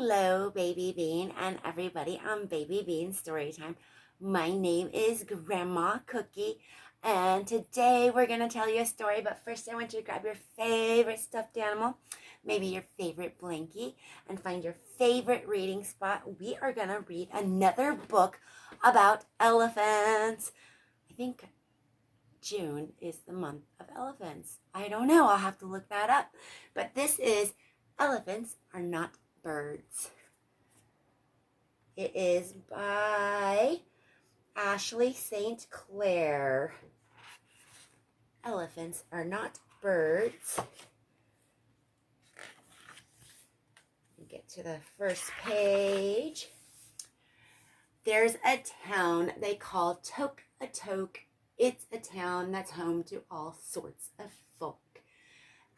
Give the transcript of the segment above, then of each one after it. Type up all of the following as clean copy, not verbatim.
Hello, Baby Bean, and everybody on Baby Bean Storytime. My name is Grandma Cookie, and today we're going to tell you a story. But first, I want you to grab your favorite stuffed animal, maybe your favorite blankie, and find your favorite reading spot. We are going to read another book about elephants. I think June is the month of elephants. I don't know. I'll have to look that up. But this is Elephants Are Not Birds. It is by Ashley St. Clair. Elephants Are Not Birds. Get to the first page. There's a town they call Tok-a-Tok. It's a town that's home to all sorts of folk.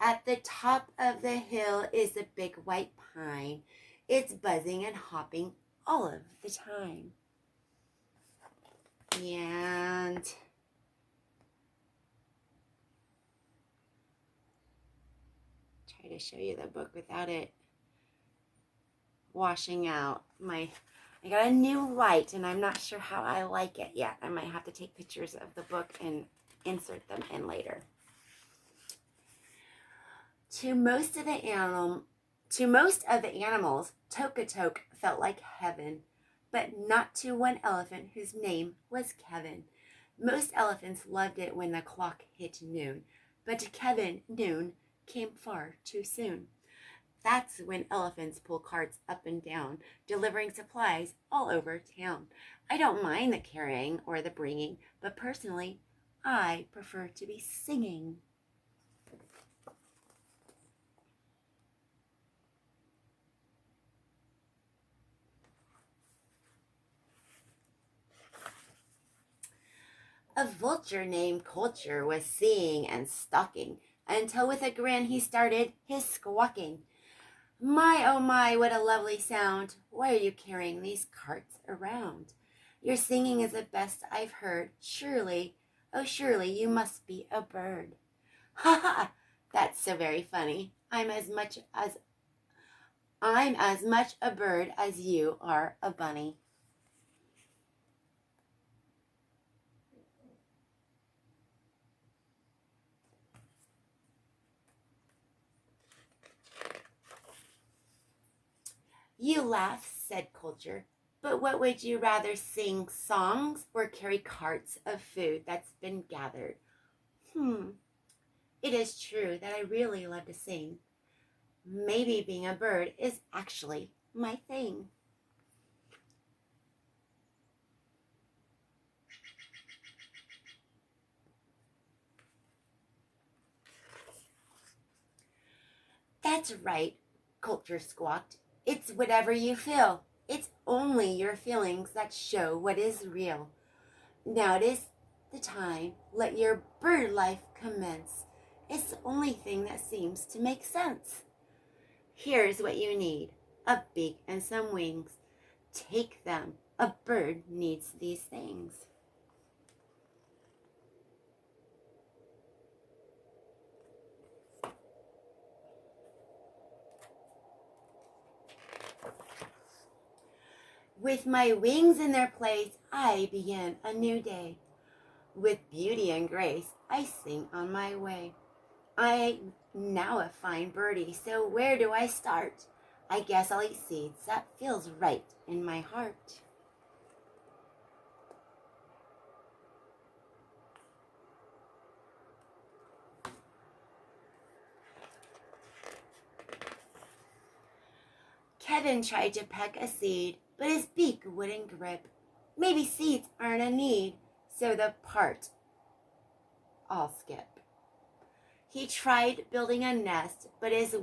At the top of the hill is a big white pine. It's buzzing and hopping all of the time. And try to show you the book without it washing out. I got a new light and I'm not sure how I like it yet. I might have to take pictures of the book and insert them in later. To most of the animals, Tok-a-Tok felt like heaven, but not to one elephant whose name was Kevin. Most elephants loved it when the clock hit noon, but to Kevin, noon came far too soon. That's when elephants pull carts up and down, delivering supplies all over town. I don't mind the carrying or the bringing, but personally, I prefer to be singing. A vulture named Culture was seeing and stalking, until with a grin he started his squawking. My, oh my, what a lovely sound. Why are you carrying these carts around? Your singing is the best I've heard. Surely, oh surely you must be a bird. Ha ha, that's so very funny. I'm as much a bird as you are a bunny. You laugh, said Culture, but what would you rather, sing songs or carry carts of food that's been gathered? It is true that I really love to sing. Maybe being a bird is actually my thing. That's right, Culture squawked. It's whatever you feel. It's only your feelings that show what is real. Now it is the time. Let your bird life commence. It's the only thing that seems to make sense. Here's what you need: a beak and some wings. Take them. A bird needs these things. With my wings in their place, I begin a new day. With beauty and grace, I sing on my way. I now a fine birdie, so where do I start? I guess I'll eat seeds. That feels right in my heart. Kevin tried to peck a seed, but his beak wouldn't grip. Maybe seeds aren't a need, so the part I'll skip. He tried building a nest, but his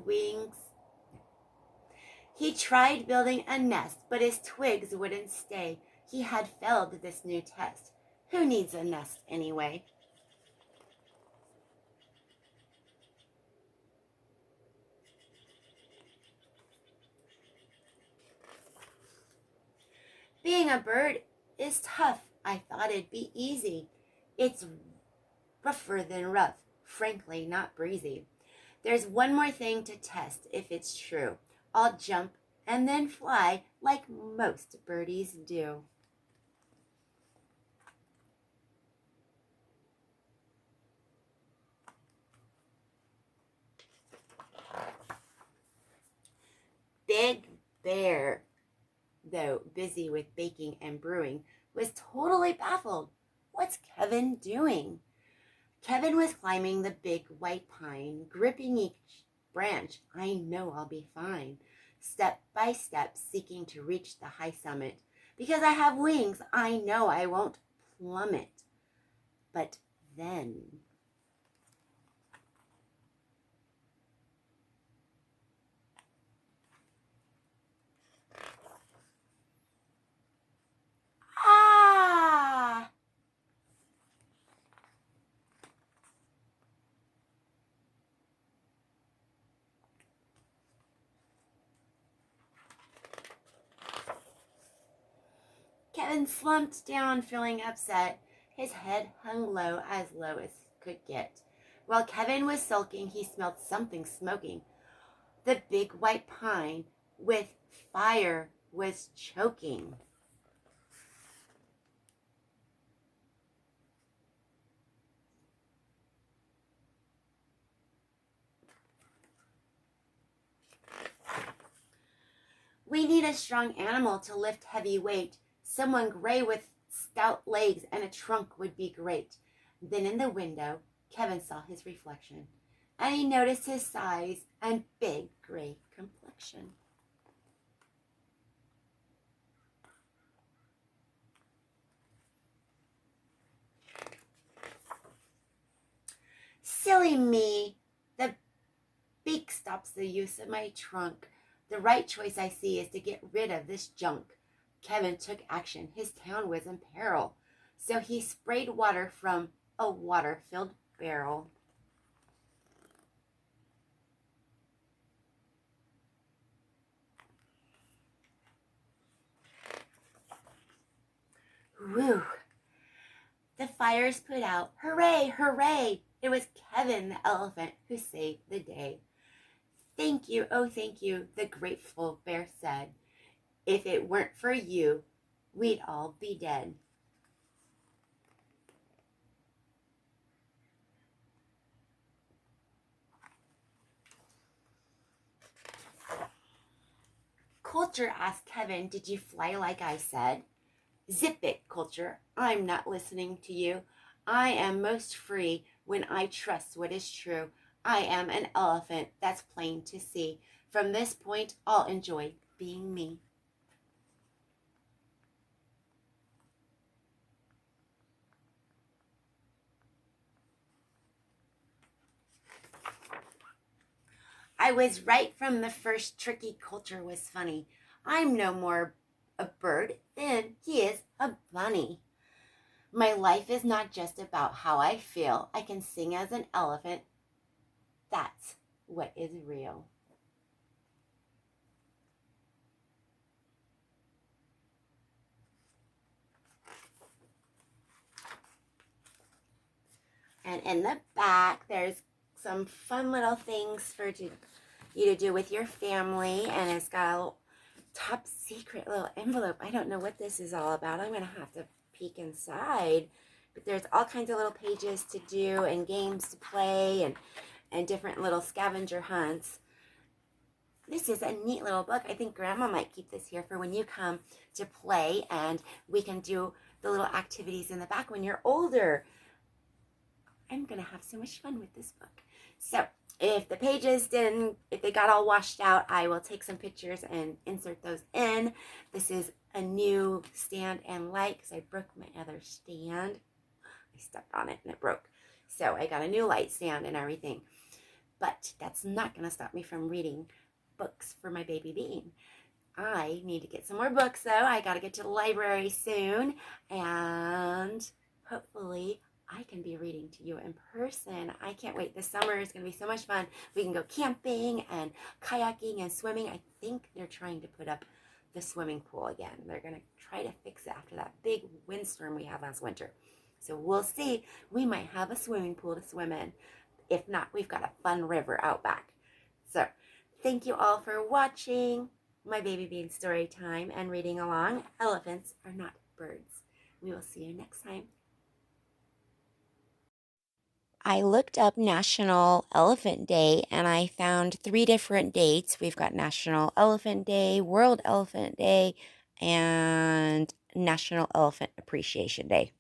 twigs wouldn't stay. He had failed this new test. Who needs a nest anyway? Being a bird is tough. I thought it'd be easy. It's rougher than rough, frankly not breezy. There's one more thing to test if it's true. I'll jump and then fly like most birdies do. Big Bear, though busy with baking and brewing, was totally baffled. What's Kevin doing? Kevin was climbing the big white pine, gripping each branch. I know I'll be fine. Step by step, seeking to reach the high summit. Because I have wings, I know I won't plummet. But then, ah! Kevin slumped down, feeling upset. His head hung low as could get. While Kevin was sulking, he smelled something smoking. The big white pine with fire was choking. We need a strong animal to lift heavy weight. Someone gray with stout legs and a trunk would be great. Then in the window, Kevin saw his reflection, and he noticed his size and big gray complexion. Silly me! The beak stops the use of my trunk. The right choice I see is to get rid of this junk. Kevin took action. His town was in peril. So he sprayed water from a water-filled barrel. Whew! The fire's put out. Hooray, hooray! It was Kevin the elephant who saved the day. Thank you, oh thank you, the grateful bear said. If it weren't for you, we'd all be dead. Culture asked Kevin, did you fly like I said? Zip it, Culture. I'm not listening to you. I am most free when I trust what is true. I am an elephant, that's plain to see. From this point, I'll enjoy being me. I was right from the first. Tricky Culture was funny. I'm no more a bird than he is a bunny. My life is not just about how I feel. I can sing as an elephant. That's what is real. And in the back, there's some fun little things for you to do with your family. And it's got a little top secret little envelope. I don't know what this is all about. I'm going to have to peek inside. But there's all kinds of little pages to do and games to play and different little scavenger hunts. This is a neat little book. I think Grandma might keep this here for when you come to play and we can do the little activities in the back when you're older. I'm going to have so much fun with this book. So if the pages if they got all washed out, I will take some pictures and insert those in. This is a new stand and light because I broke my other stand. I stepped on it and it broke. So I got a new light stand and everything. But that's not going to stop me from reading books for my baby Bean. I need to get some more books though. I got to get to the library soon and hopefully I can be reading to you in person. I can't wait. This summer is going to be so much fun. We can go camping and kayaking and swimming. I think they're trying to put up the swimming pool again. They're going to try to fix it after that big windstorm we had last winter. So we'll see. We might have a swimming pool to swim in. If not, we've got a fun river out back. So thank you all for watching. my Baby Bean story time and reading along. Elephants are not birds. We will see you next time. I looked up National Elephant Day and I found 3 different dates. We've got National Elephant Day, World Elephant Day, and National Elephant Appreciation Day.